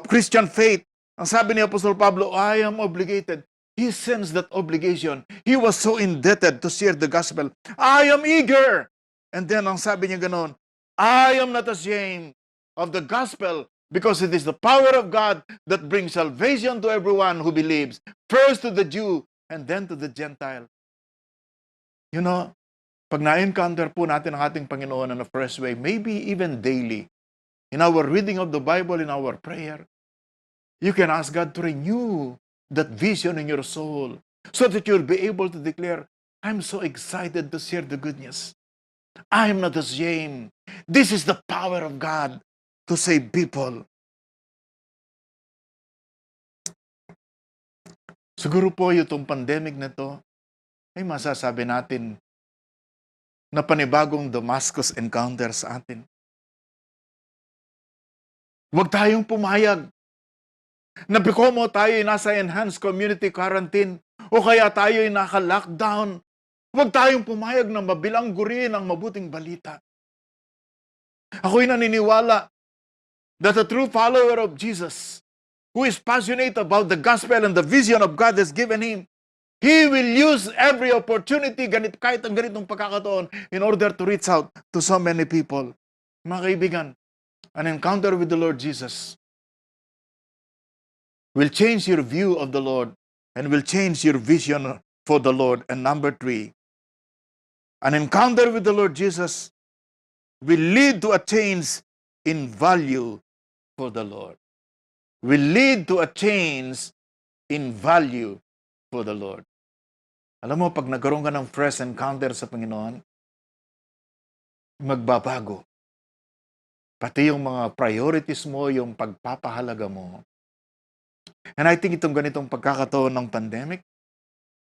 Christian faith. Ang sabi ni Apostol Pablo, I am obligated. He sensed that obligation. He was so indebted to share the gospel. I am eager. And then ang sabi niya ganon, I am not ashamed of the gospel because it is the power of God that brings salvation to everyone who believes, first to the Jew and then to the Gentile. You know, pag na-encounter po natin ang ating Panginoon in a fresh way, maybe even daily, in our reading of the Bible, in our prayer, you can ask God to renew that vision in your soul so that you'll be able to declare, I'm so excited to share the good news. I am not ashamed. This is the power of God to save people. Siguro po itong pandemic na to ay masasabi natin na panibagong Damascus encounter sa atin. Huwag tayong pumayag na bikomo tayo ay nasa enhanced community quarantine o kaya tayo ay naka-lockdown. Huwag tayong pumayag na mabilanggurin ang mabuting balita. Ako'y naniniwala that a true follower of Jesus who is passionate about the gospel and the vision of God has given him, he will use every opportunity, kahit ang ganitong pagkakataon, in order to reach out to so many people. Mga kaibigan, an encounter with the Lord Jesus will change your view of the Lord and will change your vision for the Lord. And number 3, an encounter with the Lord Jesus will lead to a change in value for the Lord. Will lead to a change in value for the Lord. Alam mo, pag nagkaroon ka ng fresh encounter sa Panginoon, magbabago. Pati yung mga priorities mo, yung pagpapahalaga mo. And I think itong ganitong pagkakataon ng pandemic,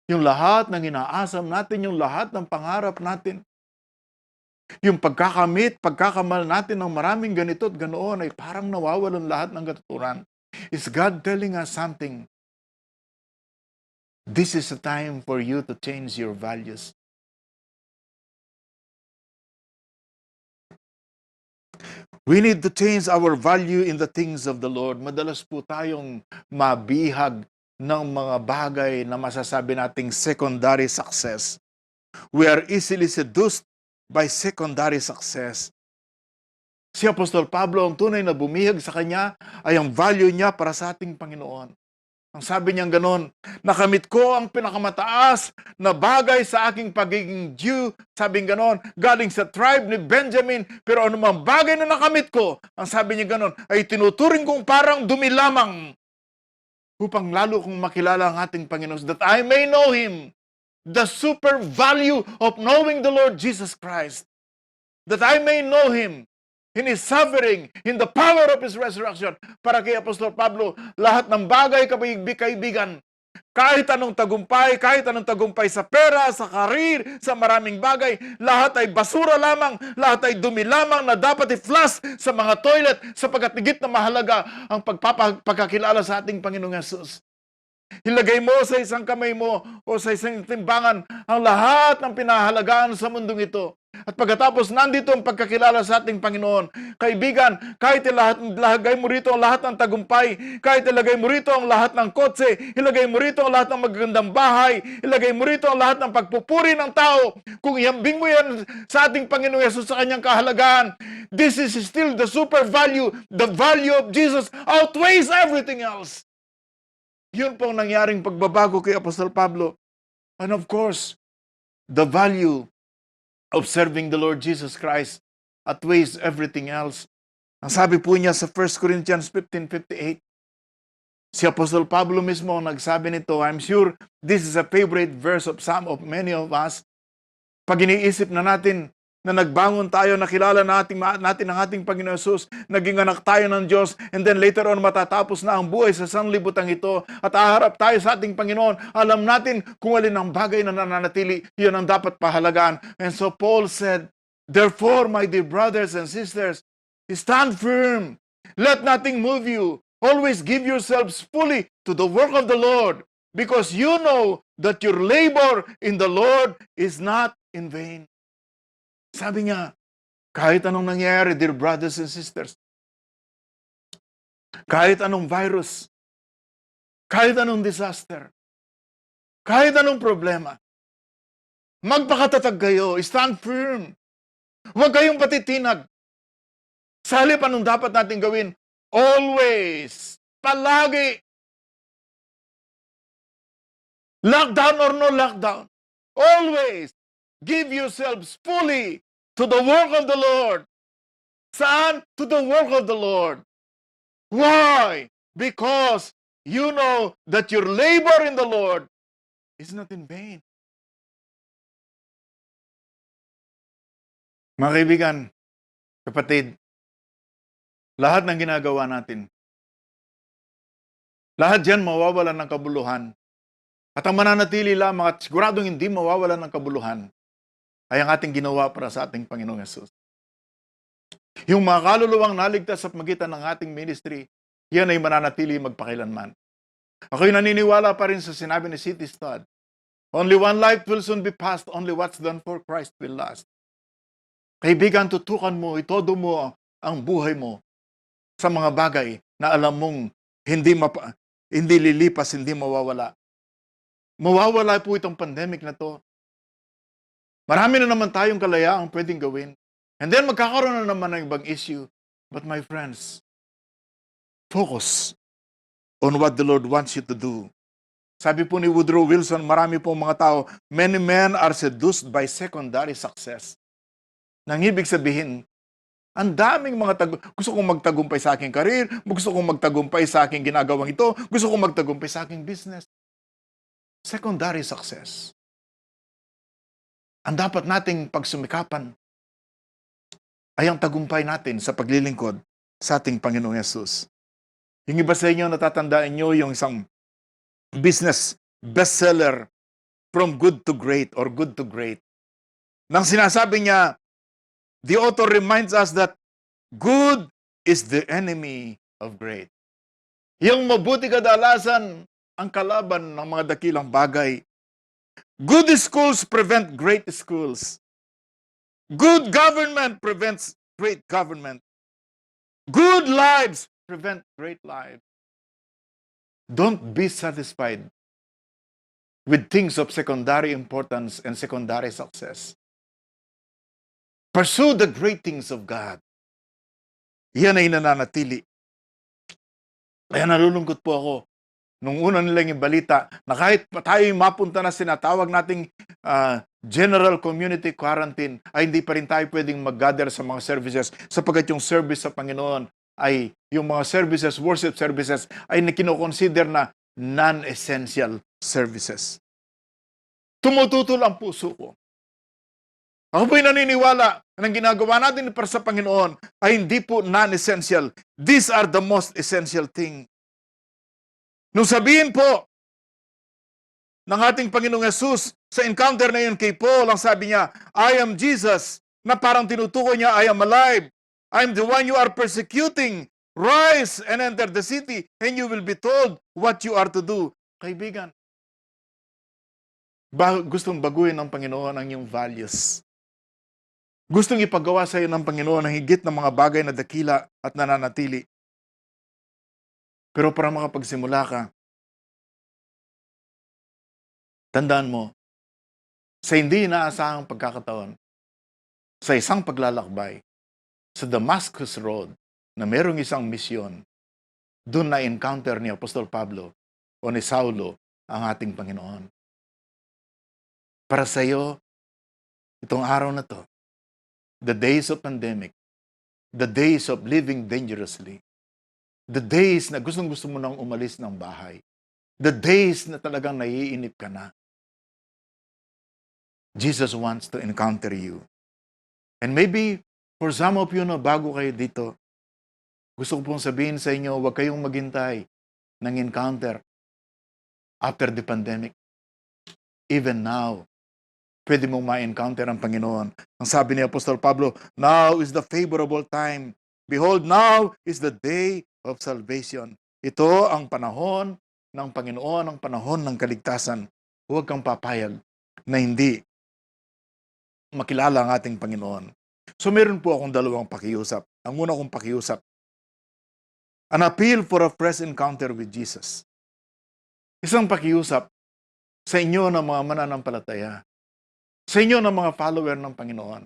yung lahat ng inaasam natin, yung lahat ng pangarap natin, yung pagkakamal natin ng maraming ganito at ganoon ay parang nawawalan lahat ng katuturan. Is God telling us something? This is a time for you to change your values. We need to change our value in the things of the Lord. Madalas po tayong mabihag ng mga bagay na masasabi nating secondary success. We are easily seduced by secondary success. Si Apostol Pablo, ang tunay na bumihag sa kanya ay ang value niya para sa ating Panginoon. Ang sabi niya ganon, nakamit ko ang pinakamataas na bagay sa aking pagiging Jew, sabing ganon, galing sa tribe ni Benjamin, pero anumang bagay na nakamit ko, ang sabi niya ganon, ay tinuturing kong parang dumi lamang upang lalo kong makilala ang ating Panginoon, that I may know Him, the super value of knowing the Lord Jesus Christ, that I may know Him in His suffering, in the power of His resurrection. Para kay Apostol Pablo, lahat ng bagay, kaibigan, kahit anong tagumpay sa pera, sa karir, sa maraming bagay, lahat ay basura lamang, lahat ay dumi lamang na dapat i-flush sa mga toilet sapagkat higit na mahalaga ang pagkakilala sa ating Panginoong Yesus. Ilagay mo sa isang kamay mo o sa isang timbangan ang lahat ng pinahalagaan sa mundong ito. At pagkatapos nandito ang pagkakilala sa ating Panginoon, kaibigan, kahit ilagay mo rito ang lahat ng tagumpay, kahit ilagay mo rito ang lahat ng kotse, ilagay mo rito ang lahat ng magagandang bahay, ilagay mo rito ang lahat ng pagpupuri ng tao, kung ihambing mo yan sa ating Panginoong Yesus sa kanyang kahalagaan, this is still the super value. The value of Jesus outweighs everything else. Yun pong nangyaring pagbabago kay Apostol Pablo. And of course, the value of serving the Lord Jesus Christ outweighs everything else. Ang sabi po niya sa 1 Corinthians 15:58, si Apostol Pablo mismo ang nagsabi nito. I'm sure this is a favorite verse of many of us. Pag iniisip na natin na nagbangon tayo, nakilala natin ang ating Panginoon Jesus, naging anak tayo ng Diyos, and then later on matatapos na ang buhay sa sanlibutan ito at aharap tayo sa ating Panginoon, alam natin kung alin ang bagay na nananatili, yun ang dapat pahalagaan. And so Paul said, Therefore, my dear brothers and sisters, stand firm. Let nothing move you. Always give yourselves fully to the work of the Lord, because you know that your labor in the Lord is not in vain. Sabi niya, kahit anong nangyayari, dear brothers and sisters, kahit anong virus, kahit anong disaster, kahit anong problema, magpakatatag kayo, stand firm. Huwag kayong patitinag. Sa halip, anong dapat natin gawin? Always, palagi. Lockdown or no lockdown, always give yourselves fully to the work of the Lord. Saan? To the work of the Lord. Why? Because you know that your labor in the Lord is not in vain. Mga kaibigan, kapatid, lahat ng ginagawa natin, lahat yan mawawalan ng kabuluhan. At ang mananatili lamang at siguradong hindi mawawalan ng kabuluhan ay ang ating ginawa para sa ating Panginoong Yesus. Yung mga kaluluwang naligtas sa pagitan ng ating ministry, yan ay mananatili magpakailanman. Ako'y naniniwala pa rin sa sinabi ni C.T. Studd, only one life will soon be passed, only what's done for Christ will last. Kaibigan, tutukan mo, itodo mo ang buhay mo sa mga bagay na alam mong hindi lilipas, hindi mawawala. Mawawala po itong pandemic na to. Marami na naman tayong kalayaang pwedeng gawin. And then magkakaroon na naman ng ibang issue. But my friends, focus on what the Lord wants you to do. Sabi po ni Woodrow Wilson, marami pong mga tao, many men are seduced by secondary success. Nang ibig sabihin, ang daming mga gusto kong magtagumpay sa aking career, gusto kong magtagumpay sa aking ginagawang ito, gusto kong magtagumpay sa aking business. Secondary success. Ang dapat nating pagsumikapan ay ang tagumpay natin sa paglilingkod sa ating Panginoong Yesus. Yung iba sa inyo, natatandaan nyo yung isang business bestseller, From Good to Great or Good to Great. Nang sinasabi niya, the author reminds us that good is the enemy of great. Yung mabuti kadalasan ang kalaban ng mga dakilang bagay. Good schools prevent great schools. Good government prevents great government. Good lives prevent great lives. Don't be satisfied with things of secondary importance and secondary success. Pursue the great things of God. Yan ay nananatili. Kaya nalulungkot po ako nung una nilang yung balita na kahit tayo mapunta na sinatawag nating general community quarantine, ay hindi pa rin tayo pwedeng mag-gather sa mga services sapagkat yung service sa Panginoon ay yung mga services, worship services, ay kinoconsider na non-essential services. Tumututol ang puso ko. Ako po'y naniniwala na ang ginagawa natin para sa Panginoon ay hindi po non-essential. These are the most essential thing. Nung sabihin po ng ating Panginoong Yesus sa encounter na yun kay Paul, ang sabi niya, I am Jesus, na parang tinutukoy niya, I am alive. I am the one you are persecuting. Rise and enter the city and you will be told what you are to do. Kaibigan, gustong baguhin ng Panginoon ang iyong values. Gustong ipagawa sa iyo ng Panginoon ang higit na mga bagay na dakila at nananatili. Pero para makapagsimula ka, tandaan mo, sa hindi inaasahang pagkakataon, sa isang paglalakbay, sa Damascus Road, na merong isang misyon, doon na-encounter ni Apostol Pablo o ni Saulo ang ating Panginoon. Para sa iyo, itong araw na to, the days of pandemic, the days of living dangerously, the days na gustong-gusto mo nang umalis ng bahay, the days na talagang naiinip ka na, Jesus wants to encounter you. And maybe, for some of you na bago kayo dito, gusto ko pong sabihin sa inyo, huwag kayong maghintay ng encounter after the pandemic. Even now, pwede mong ma-encounter ang Panginoon. Ang sabi ni Apostol Pablo, now is the favorable time. Behold, now is the day of salvation. Ito ang panahon ng Panginoon, ang panahon ng kaligtasan. Huwag kang papayag na hindi makilala ang ating Panginoon. So meron po akong dalawang pakiusap. Ang una kong pakiusap, an appeal for a fresh encounter with Jesus. Isang pakiusap sa inyo ng mga mananampalataya, sa inyo ng mga follower ng Panginoon.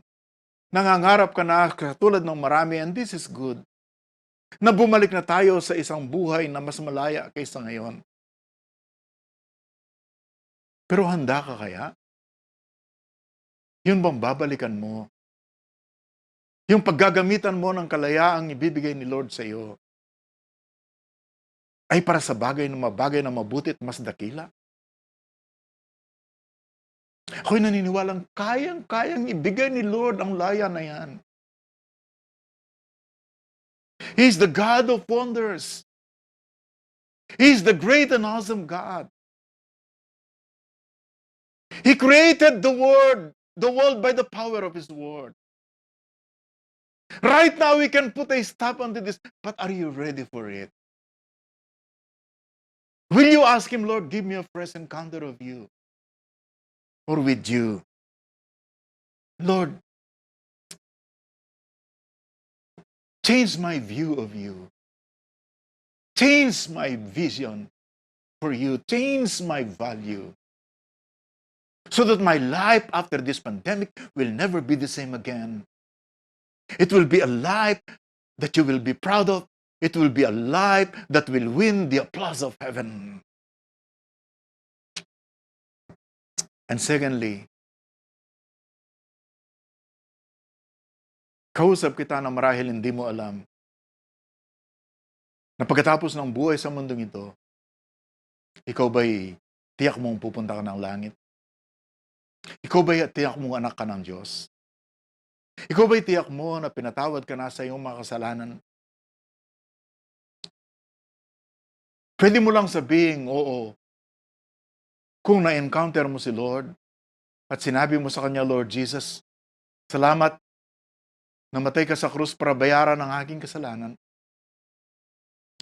Nangangarap ka na katulad ng marami, and this is good, na bumalik na tayo sa isang buhay na mas malaya kaysa ngayon. Pero handa ka kaya? Yun bang babalikan mo? Yung paggagamitan mo ng kalayaang ibibigay ni Lord sa iyo ay para sa bagay na mabuti at mas dakila? Ako'y naniniwalang kayang-kayang ibigay ni Lord ang laya na yan. He is the God of wonders. He is the great and awesome God. He created the world by the power of His word. Right now, we can put a stop onto this, but are you ready for it? Will you ask Him, Lord, give me a fresh encounter of you or with you? Lord, change my view of you. Change my vision for you. Change my value. So that my life after this pandemic will never be the same again. It will be a life that you will be proud of. It will be a life that will win the applause of heaven. And secondly, kausap kita na marahil hindi mo alam na pagkatapos ng buhay sa mundong ito, ikaw ba'y tiyak mong pupunta ka ng langit? Ikaw ba'y tiyak mong anak ka ng Diyos? Ikaw ba'y tiyak mo na pinatawad ka na sa iyong mga kasalanan? Pwede mo lang sabihin, oo, kung na-encounter mo si Lord at sinabi mo sa Kanya, Lord Jesus, salamat, namatay ka sa krus para bayaran ang aking kasalanan.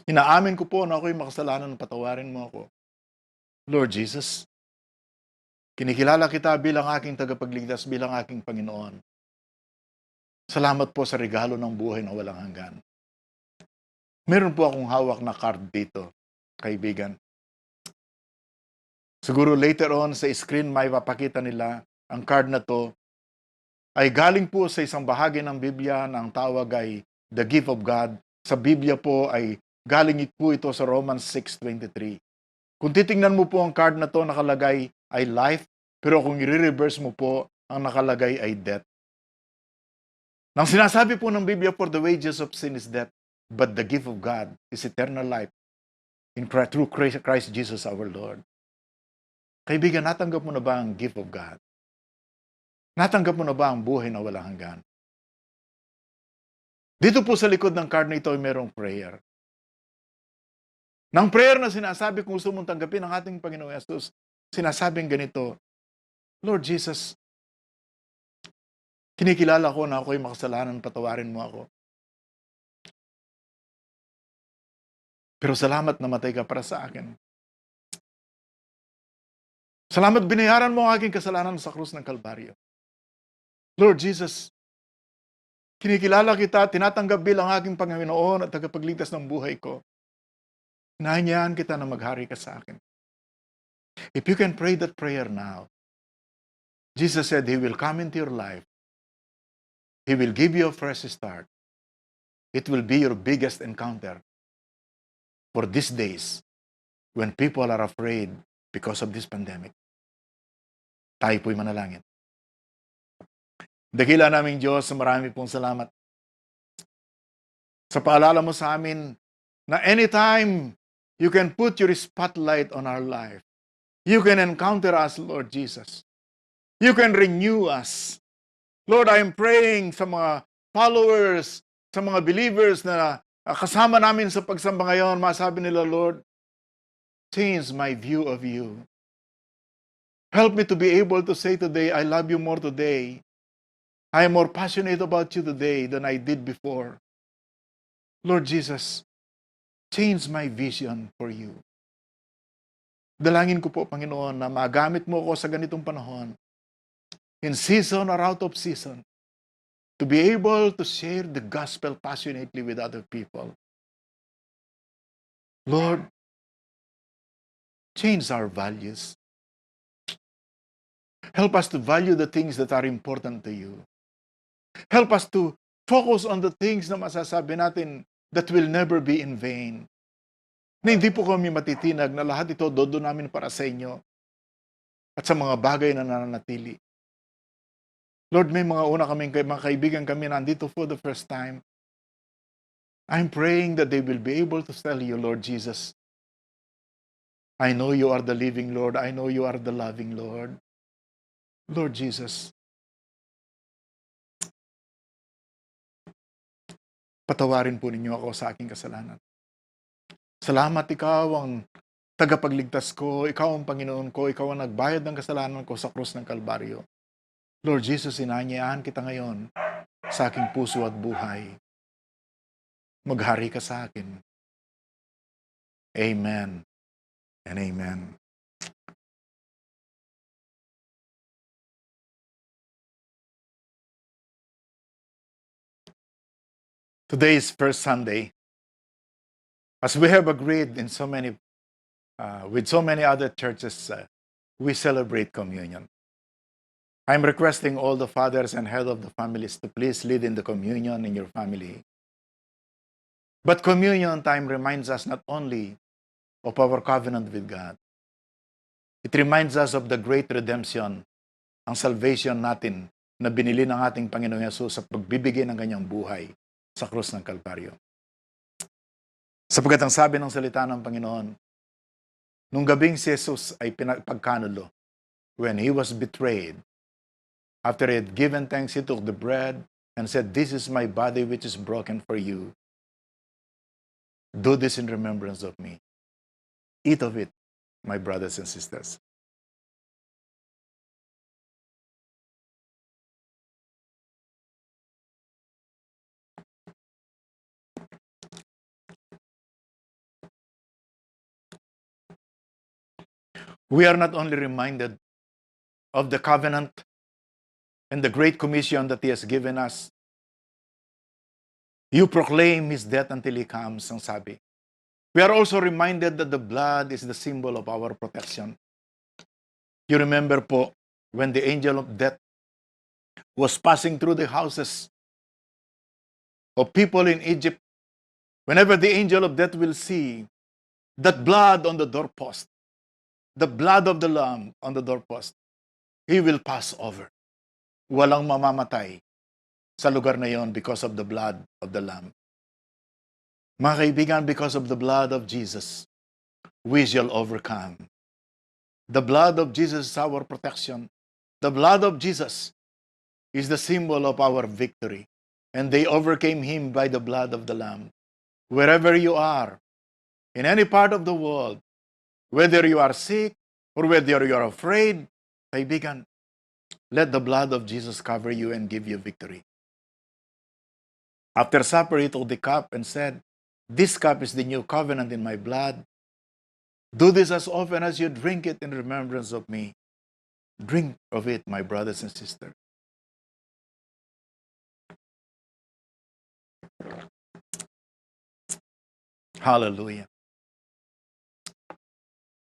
Inaamin ko po na ako'y makasalanan, patawarin mo ako. Lord Jesus, kinikilala kita bilang aking tagapagligtas, bilang aking Panginoon. Salamat po sa regalo ng buhay na walang hanggan. Meron po akong hawak na card dito, kaibigan. Siguro later on sa screen may papakita nila ang card na to ay galing po sa isang bahagi ng Biblia na ang tawag ay the gift of God. Sa Biblia po ay galing po ito sa Romans 6:23. Kung titingnan mo po ang card na to, nakalagay ay life, pero kung i-reverse mo po, ang nakalagay ay death. Nang sinasabi po ng Biblia, for the wages of sin is death, but the gift of God is eternal life through Christ Jesus our Lord. Kaibigan, natanggap mo na ba ang gift of God? Natanggap mo na ba ang buhay na walang hanggan? Dito po sa likod ng card na ito ay merong prayer. Nang prayer na sinasabi kung gusto mong tanggapin ang ating Panginoong Yesus, sinasabing ganito, Lord Jesus, kinikilala ko na ako'y makasalanan, patawarin mo ako. Pero salamat na matay ka para sa akin. Salamat binayaran mo ang aking kasalanan sa krus ng Kalbaryo. Lord Jesus, kinikilala kita, tinatanggap bilang aking Panginoon at tagapagligtas ng buhay ko. Hinahangad kita na maghari ka sa akin. If you can pray that prayer now, Jesus said He will come into your life. He will give you a fresh start. It will be your biggest encounter for these days when people are afraid because of this pandemic. Tayo po'y manalangin. Dakila naming Diyos, marami pong salamat sa paalala mo sa amin na anytime you can put your spotlight on our life. You can encounter us, Lord Jesus. You can renew us. Lord, I am praying sa mga followers, sa mga believers na kasama namin sa pagsamba ngayon, masabi nila, Lord, change my view of you. Help me to be able to say today, I love you more today. I am more passionate about you today than I did before. Lord Jesus, change my vision for you. Dalangin ko po, Panginoon, na magamit mo ako sa ganitong panahon, in season or out of season, to be able to share the gospel passionately with other people. Lord, change our values. Help us to value the things that are important to you. Help us to focus on the things na masasabi natin that will never be in vain. Na hindi po kami matitinag na lahat ito dodo namin para sa inyo at sa mga bagay na nananatili. Lord, may mga kaibigan kami nandito for the first time. I'm praying that they will be able to tell you, Lord Jesus, I know you are the living Lord. I know you are the loving Lord. Lord Jesus, patawarin po ninyo ako sa aking kasalanan. Salamat, ikaw ang tagapagligtas ko, ikaw ang Panginoon ko, ikaw ang nagbayad ng kasalanan ko sa krus ng Kalbaryo. Lord Jesus, inanyayahan kita ngayon sa aking puso at buhay. Maghari ka sa akin. Amen and amen. Today is First Sunday. As we have agreed in with so many other churches, we celebrate communion. I'm requesting all the fathers and head of the families to please lead in the communion in your family. But communion time reminds us not only of our covenant with God, it reminds us of the great redemption, ang salvation natin na binili ng ating Panginoong Yesus sa pagbibigay ng kanyang buhay sa krus ng Kalbaryo. Sapagkat ang sabi ng salita ng Panginoon, nung gabing si Jesus ay pagkanulo, when he was betrayed, after he had given thanks, he took the bread and said, "This is my body which is broken for you. Do this in remembrance of me." Eat of it, my brothers and sisters. We are not only reminded of the covenant and the great commission that he has given us. You proclaim his death until he comes, ang sabi. We are also reminded that the blood is the symbol of our protection. You remember po, when the angel of death was passing through the houses of people in Egypt, whenever the angel of death will see that blood on the doorpost, the blood of the lamb on the doorpost, he will pass over. Walang mamamatay sa lugar na yon because of the blood of the lamb. Mga kaibigan, because of the blood of Jesus, we shall overcome. The blood of Jesus is our protection. The blood of Jesus is the symbol of our victory. And they overcame him by the blood of the lamb. Wherever you are, in any part of the world, whether you are sick or whether you are afraid, kaibigan, let the blood of Jesus cover you and give you victory. After supper, he took the cup and said, "This cup is the new covenant in my blood. Do this as often as you drink it in remembrance of me." Drink of it, my brothers and sisters. Hallelujah.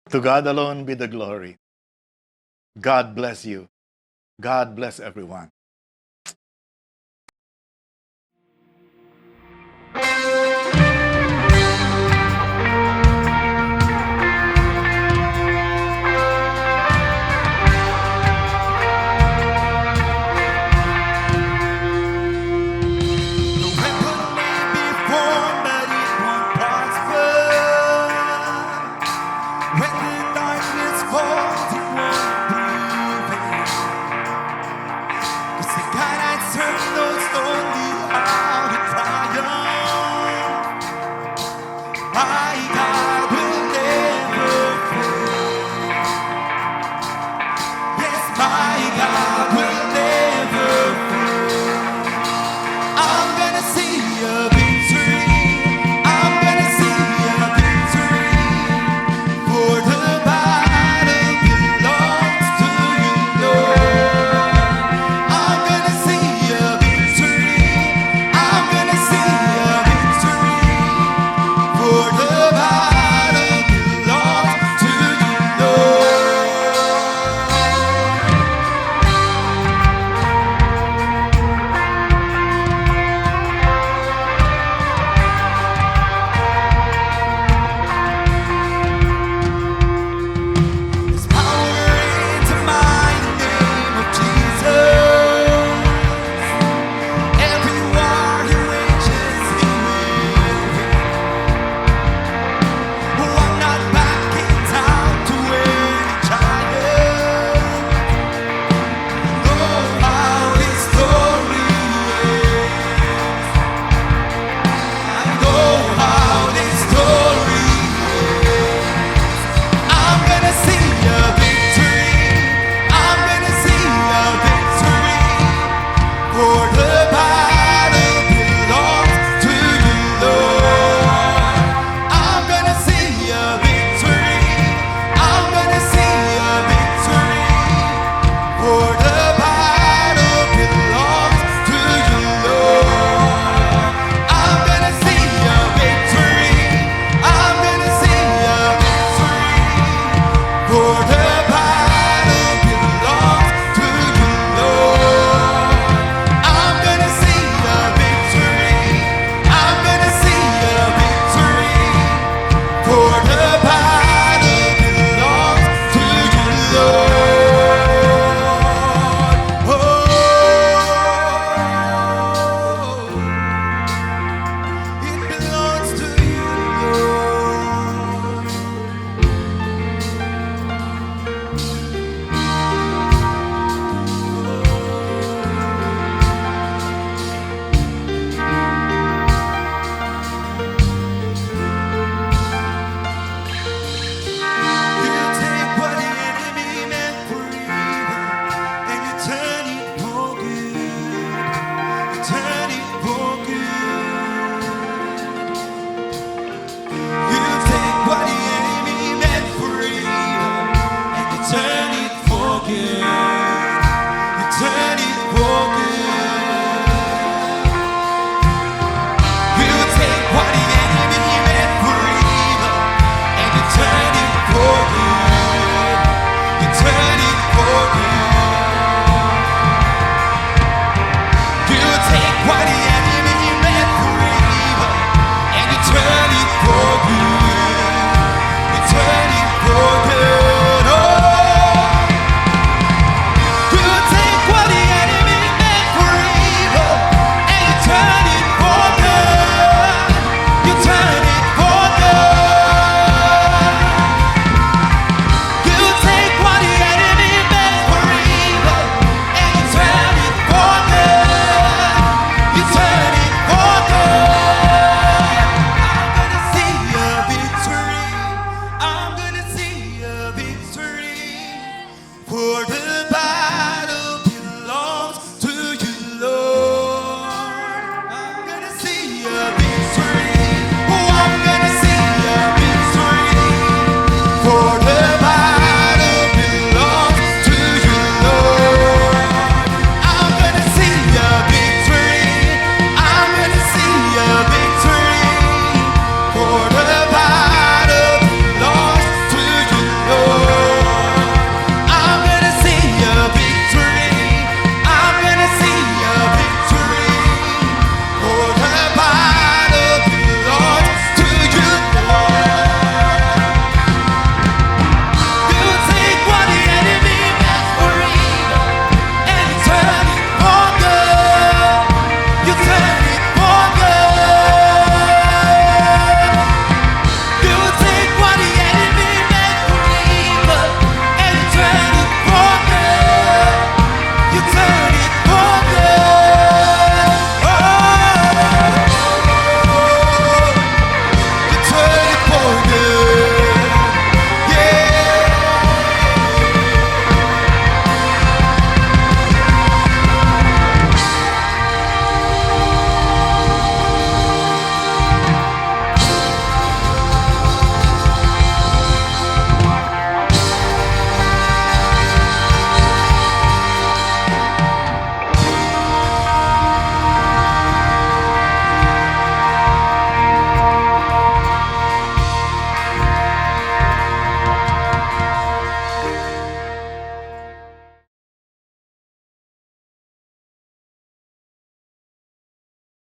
To God alone be the glory. God bless you. God bless everyone.